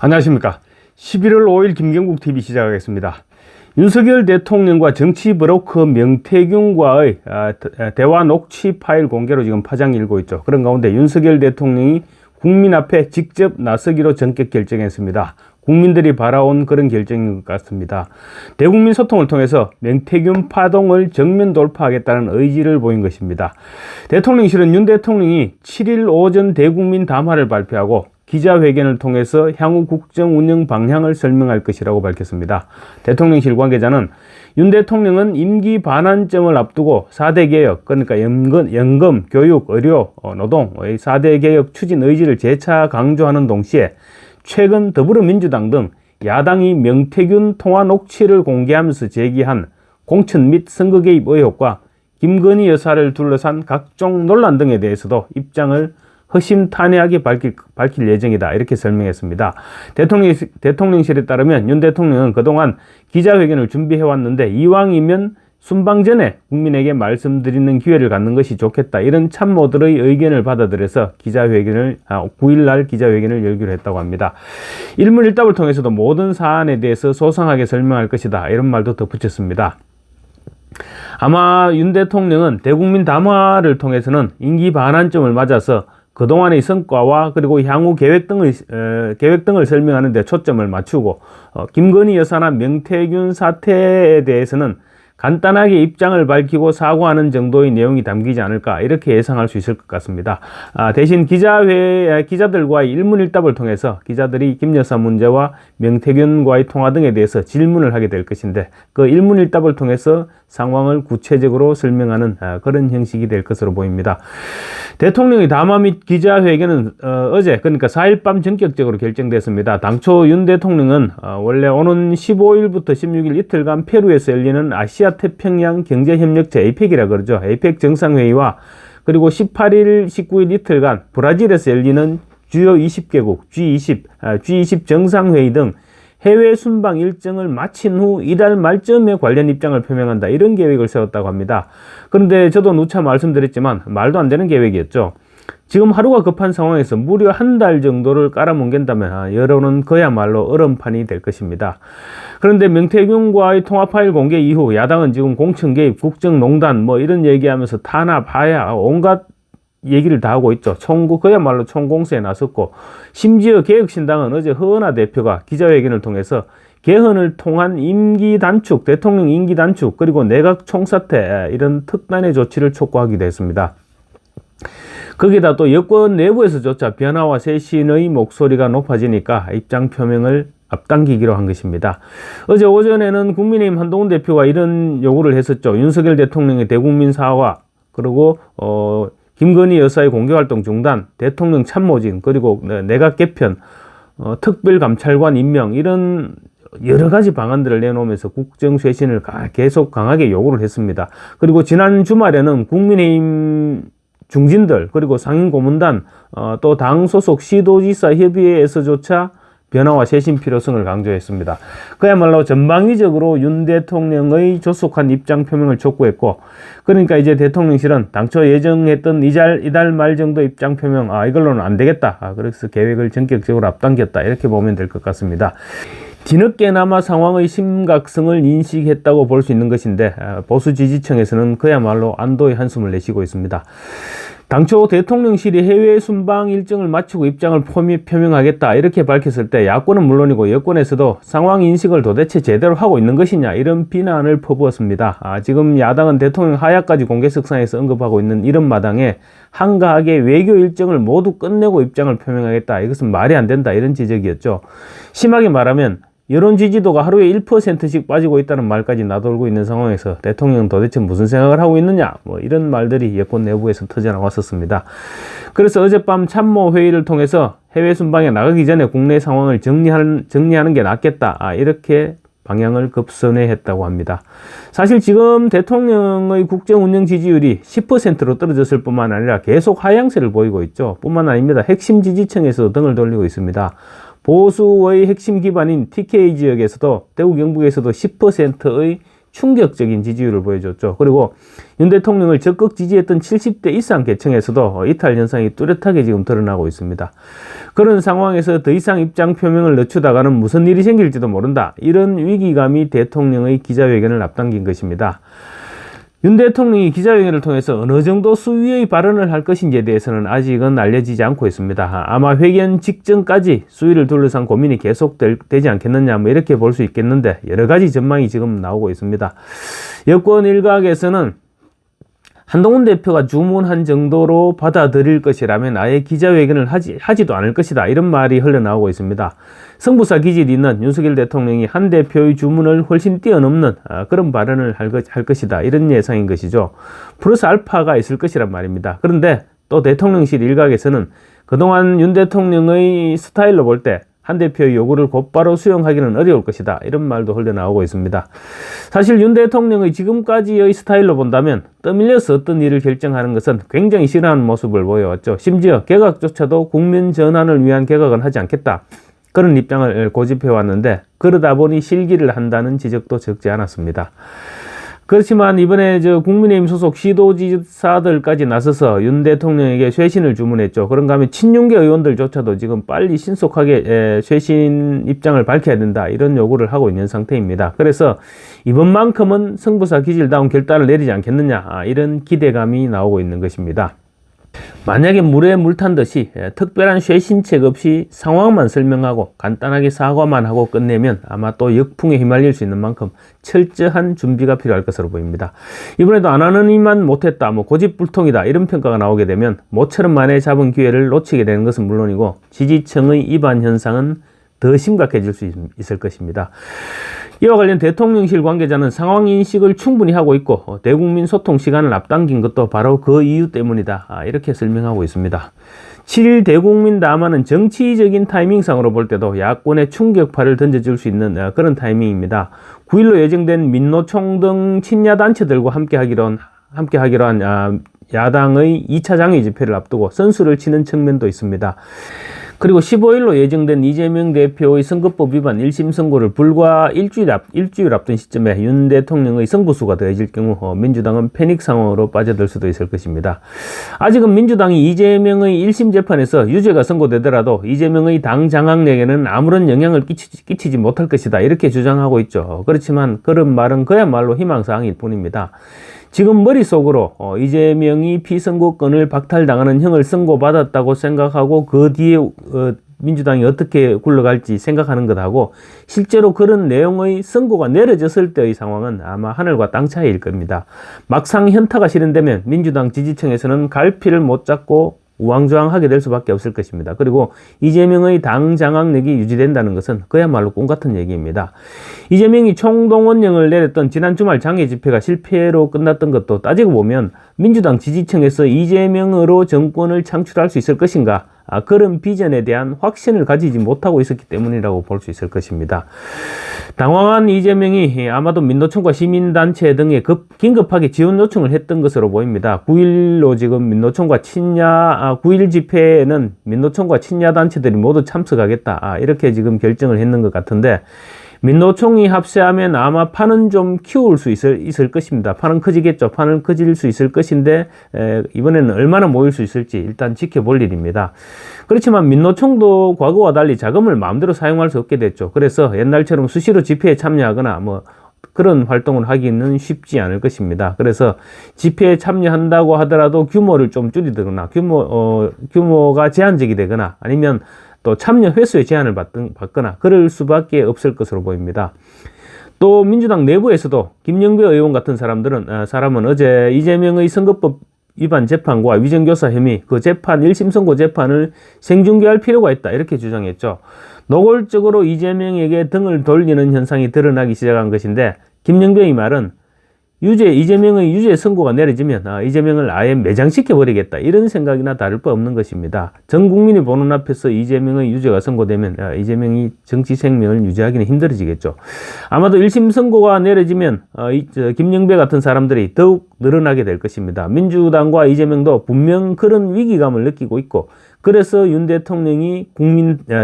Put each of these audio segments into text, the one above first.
안녕하십니까. 11월 5일 김경국 TV 시작하겠습니다. 윤석열 대통령과 정치 브로커 명태균과의 대화 녹취 파일 공개로 지금 파장이 일고 있죠. 그런 가운데 윤석열 대통령이 국민 앞에 직접 나서기로 전격 결정했습니다. 국민들이 바라온 그런 결정인 것 같습니다. 대국민 소통을 통해서 명태균 파동을 정면 돌파하겠다는 의지를 보인 것입니다. 대통령실은 윤 대통령이 7일 오전 대국민 담화를 발표하고 기자회견을 통해서 향후 국정 운영 방향을 설명할 것이라고 밝혔습니다. 대통령실 관계자는 윤 대통령은 임기 반환점을 앞두고 4대 개혁, 그러니까 연금, 교육, 의료, 노동, 4대 개혁 추진 의지를 재차 강조하는 동시에 최근 더불어민주당 등 야당이 명태균 통화 녹취를 공개하면서 제기한 공천 및 선거 개입 의혹과 김건희 여사를 둘러싼 각종 논란 등에 대해서도 입장을 허심탄회하게 밝힐 예정이다, 이렇게 설명했습니다. 대통령실에 따르면 윤 대통령은 그동안 기자회견을 준비해왔는데 이왕이면 순방 전에 국민에게 말씀드리는 기회를 갖는 것이 좋겠다, 이런 참모들의 의견을 받아들여서 9일날 기자회견을 열기로 했다고 합니다. 일문일답을 통해서도 모든 사안에 대해서 소상하게 설명할 것이다, 이런 말도 덧붙였습니다. 아마 윤 대통령은 대국민 담화를 통해서는 임기 반환점을 맞아서 그동안의 성과와 그리고 향후 계획 등을 설명하는 데 초점을 맞추고 김건희 여사나 명태균 사태에 대해서는 간단하게 입장을 밝히고 사과하는 정도의 내용이 담기지 않을까, 이렇게 예상할 수 있을 것 같습니다. 대신 기자들과의 일문일답을 통해서 기자들이 김 여사 문제와 명태균과의 통화 등에 대해서 질문을 하게 될 것인데, 그 일문일답을 통해서 상황을 구체적으로 설명하는 그런 형식이 될 것으로 보입니다. 대통령의 담화 및 기자회견은 어제, 그러니까 4일 밤 전격적으로 결정됐습니다. 당초 윤 대통령은 원래 오는 15일부터 16일 이틀간 페루에서 열리는 아시아 태평양 경제협력체 APEC이라 그러죠. APEC 정상회의와 그리고 18일, 19일 이틀간 브라질에서 열리는 주요 20개국 G20 정상회의 등 해외 순방 일정을 마친 후 이달 말쯤에 관련 입장을 표명한다, 이런 계획을 세웠다고 합니다. 그런데 저도 누차 말씀드렸지만 말도 안 되는 계획이었죠. 지금 하루가 급한 상황에서 무려 한 달 정도를 깔아뭉갠다면 여론은 그야말로 얼음판이 될 것입니다. 그런데 명태균과의 통화 파일 공개 이후 야당은 지금 공천 개입, 국정농단 이런 얘기하면서 타나 봐야 온갖 얘기를 다 하고 있죠. 그야말로 총공세에 나섰고, 심지어 개혁신당은 어제 허은하 대표가 기자회견을 통해서 개헌을 통한 임기 단축, 대통령 임기 단축, 그리고 내각 총사퇴, 이런 특단의 조치를 촉구하기도 했습니다. 거기다 또 여권 내부에서조차 변화와 쇄신의 목소리가 높아지니까 입장 표명을 앞당기기로 한 것입니다. 어제 오전에는 국민의힘 한동훈 대표가 이런 요구를 했었죠. 윤석열 대통령의 대국민 사과, 그리고 김건희 여사의 공개활동 중단, 대통령 참모진, 그리고 내각 개편, 특별감찰관 임명, 이런 여러 가지 방안들을 내놓으면서 국정 쇄신을 계속 강하게 요구를 했습니다. 그리고 지난 주말에는 국민의힘 중진들, 그리고 상임고문단, 또 당 소속 시도지사 협의회에서조차 변화와 쇄신 필요성을 강조했습니다. 그야말로 전방위적으로 윤 대통령의 조속한 입장 표명을 촉구했고, 그러니까 이제 대통령실은 당초 예정했던 이달 말 정도 입장 표명, 이걸로는 안 되겠다, 그래서 계획을 전격적으로 앞당겼다, 이렇게 보면 될 것 같습니다. 뒤늦게나마 상황의 심각성을 인식했다고 볼 수 있는 것인데, 보수 지지층에서는 그야말로 안도의 한숨을 내쉬고 있습니다. 당초 대통령실이 해외 순방 일정을 마치고 입장을 표명하겠다, 이렇게 밝혔을 때 야권은 물론이고 여권에서도 상황 인식을 도대체 제대로 하고 있는 것이냐, 이런 비난을 퍼부었습니다. 지금 야당은 대통령 하야까지 공개석상에서 언급하고 있는 이런 마당에 한가하게 외교 일정을 모두 끝내고 입장을 표명하겠다, 이것은 말이 안 된다, 이런 지적이었죠. 심하게 말하면 여론 지지도가 하루에 1%씩 빠지고 있다는 말까지 나돌고 있는 상황에서 대통령은 도대체 무슨 생각을 하고 있느냐, 이런 말들이 여권 내부에서 터져나왔었습니다. 그래서 어젯밤 참모회의를 통해서 해외 순방에 나가기 전에 국내 상황을 정리하는 게 낫겠다, 이렇게 방향을 급선회했다고 합니다. 사실 지금 대통령의 국정 운영 지지율이 10%로 떨어졌을 뿐만 아니라 계속 하향세를 보이고 있죠. 뿐만 아닙니다. 핵심 지지층에서도 등을 돌리고 있습니다. 보수의 핵심 기반인 TK 지역에서도, 대구 경북에서도 10%의 충격적인 지지율을 보여줬죠. 그리고 윤 대통령을 적극 지지했던 70대 이상 계층에서도 이탈 현상이 뚜렷하게 지금 드러나고 있습니다. 그런 상황에서 더 이상 입장 표명을 늦추다가는 무슨 일이 생길지도 모른다. 이런 위기감이 대통령의 기자회견을 앞당긴 것입니다. 윤 대통령이 기자회견을 통해서 어느 정도 수위의 발언을 할 것인지에 대해서는 아직은 알려지지 않고 있습니다. 아마 회견 직전까지 수위를 둘러싼 고민이 계속되지 않겠느냐, 뭐 이렇게 볼 수 있겠는데, 여러 가지 전망이 지금 나오고 있습니다. 여권 일각에서는 한동훈 대표가 주문한 정도로 받아들일 것이라면 아예 기자회견을 하지도 않을 것이다, 이런 말이 흘러나오고 있습니다. 승부사 기질이 있는 윤석열 대통령이 한 대표의 주문을 훨씬 뛰어넘는 그런 발언을 할 것이다, 이런 예상인 것이죠. 플러스 알파가 있을 것이란 말입니다. 그런데 또 대통령실 일각에서는 그동안 윤 대통령의 스타일로 볼 때 한 대표의 요구를 곧바로 수용하기는 어려울 것이다, 이런 말도 흘러나오고 있습니다. 사실 윤 대통령의 지금까지의 스타일로 본다면 떠밀려서 어떤 일을 결정하는 것은 굉장히 싫어하는 모습을 보여왔죠. 심지어 개각조차도 국면 전환을 위한 개각은 하지 않겠다, 그런 입장을 고집해 왔는데, 그러다 보니 실기를 한다는 지적도 적지 않았습니다. 그렇지만 이번에 국민의힘 소속 시도지사들까지 나서서 윤 대통령에게 쇄신을 주문했죠. 그런가 하면 친윤계 의원들조차도 지금 빨리 신속하게 쇄신 입장을 밝혀야 된다, 이런 요구를 하고 있는 상태입니다. 그래서 이번만큼은 승부사 기질다운 결단을 내리지 않겠느냐, 이런 기대감이 나오고 있는 것입니다. 만약에 물에 물 탄 듯이 특별한 쇄신책 없이 상황만 설명하고 간단하게 사과만 하고 끝내면 아마 또 역풍에 휘말릴 수 있는 만큼 철저한 준비가 필요할 것으로 보입니다. 이번에도 안 하느니만 못했다, 고집불통이다, 이런 평가가 나오게 되면 모처럼 만에 잡은 기회를 놓치게 되는 것은 물론이고 지지층의 이반 현상은 더 심각해질 수 있을 것입니다. 이와 관련 대통령실 관계자는 상황 인식을 충분히 하고 있고 대국민 소통 시간을 앞당긴 것도 바로 그 이유 때문이다, 이렇게 설명하고 있습니다. 7일 대국민 담화는 정치적인 타이밍상으로 볼 때도 야권의 충격파를 던져줄 수 있는 그런 타이밍입니다. 9일로 예정된 민노총 등 친야 단체들과 함께 하기로 한 야당의 2차 장외 집회를 앞두고 선수를 치는 측면도 있습니다. 그리고 15일로 예정된 이재명 대표의 선거법 위반 1심 선고를 불과 일주일 앞둔 시점에 윤 대통령의 승부수가 더해질 경우 민주당은 패닉 상황으로 빠져들 수도 있을 것입니다. 아직은 민주당이 이재명의 1심 재판에서 유죄가 선고되더라도 이재명의 당 장악력에는 아무런 영향을 끼치지 못할 것이다, 이렇게 주장하고 있죠. 그렇지만 그런 말은 그야말로 희망사항일 뿐입니다. 지금 머릿속으로 이재명이 피선거권을 박탈당하는 형을 선고받았다고 생각하고 그 뒤에 민주당이 어떻게 굴러갈지 생각하는 것하고 실제로 그런 내용의 선고가 내려졌을 때의 상황은 아마 하늘과 땅 차이일 겁니다. 막상 현타가 실현되면 민주당 지지층에서는 갈피를 못 잡고 우왕좌왕하게 될 수밖에 없을 것입니다. 그리고 이재명의 당 장악력이 유지된다는 것은 그야말로 꿈같은 얘기입니다. 이재명이 총동원령을 내렸던 지난 주말 장외 집회가 실패로 끝났던 것도 따지고 보면 민주당 지지층에서 이재명으로 정권을 창출할 수 있을 것인가, 그런 비전에 대한 확신을 가지지 못하고 있었기 때문이라고 볼 수 있을 것입니다. 당황한 이재명이 아마도 민노총과 시민단체 등에 긴급하게 지원 요청을 했던 것으로 보입니다. 9일로 지금 9일 집회에는 민노총과 친야 단체들이 모두 참석하겠다, 이렇게 지금 결정을 했는 것 같은데, 민노총이 합세하면 아마 판은 좀 키울 수 있을 것입니다. 판은 커지겠죠. 판은 커질 수 있을 것인데 이번에는 얼마나 모일 수 있을지 일단 지켜볼 일입니다. 그렇지만 민노총도 과거와 달리 자금을 마음대로 사용할 수 없게 됐죠. 그래서 옛날처럼 수시로 집회에 참여하거나 그런 활동을 하기는 쉽지 않을 것입니다. 그래서 집회에 참여한다고 하더라도 규모를 좀 줄이거나 규모가 제한적이 되거나 아니면 또 참여 횟수의 제한을 받거나 그럴 수밖에 없을 것으로 보입니다. 또 민주당 내부에서도 김영배 의원 같은 사람은 어제 이재명의 선거법 위반 재판과 위정교사 혐의 그 재판 1심 선고 재판을 생중계할 필요가 있다, 이렇게 주장했죠. 노골적으로 이재명에게 등을 돌리는 현상이 드러나기 시작한 것인데, 김영배의 말은 이재명의 유죄 선고가 내려지면 이재명을 아예 매장시켜버리겠다, 이런 생각이나 다를 바 없는 것입니다. 전 국민이 보는 앞에서 이재명의 유죄가 선고되면 이재명이 정치 생명을 유지하기는 힘들어지겠죠. 아마도 1심 선고가 내려지면 김영배 같은 사람들이 더욱 늘어나게 될 것입니다. 민주당과 이재명도 분명 그런 위기감을 느끼고 있고, 그래서 윤 대통령이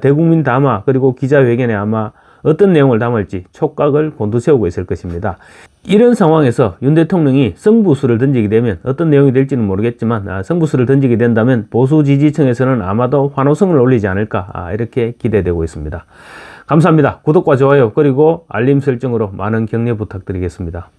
대국민 담화 그리고 기자회견에 아마 어떤 내용을 담을지 촉각을 곤두세우고 있을 것입니다. 이런 상황에서 윤 대통령이 승부수를 던지게 되면 어떤 내용이 될지는 모르겠지만 승부수를 던지게 된다면 보수 지지층에서는 아마도 환호성을 올리지 않을까 이렇게 기대되고 있습니다. 감사합니다. 구독과 좋아요 그리고 알림 설정으로 많은 격려 부탁드리겠습니다.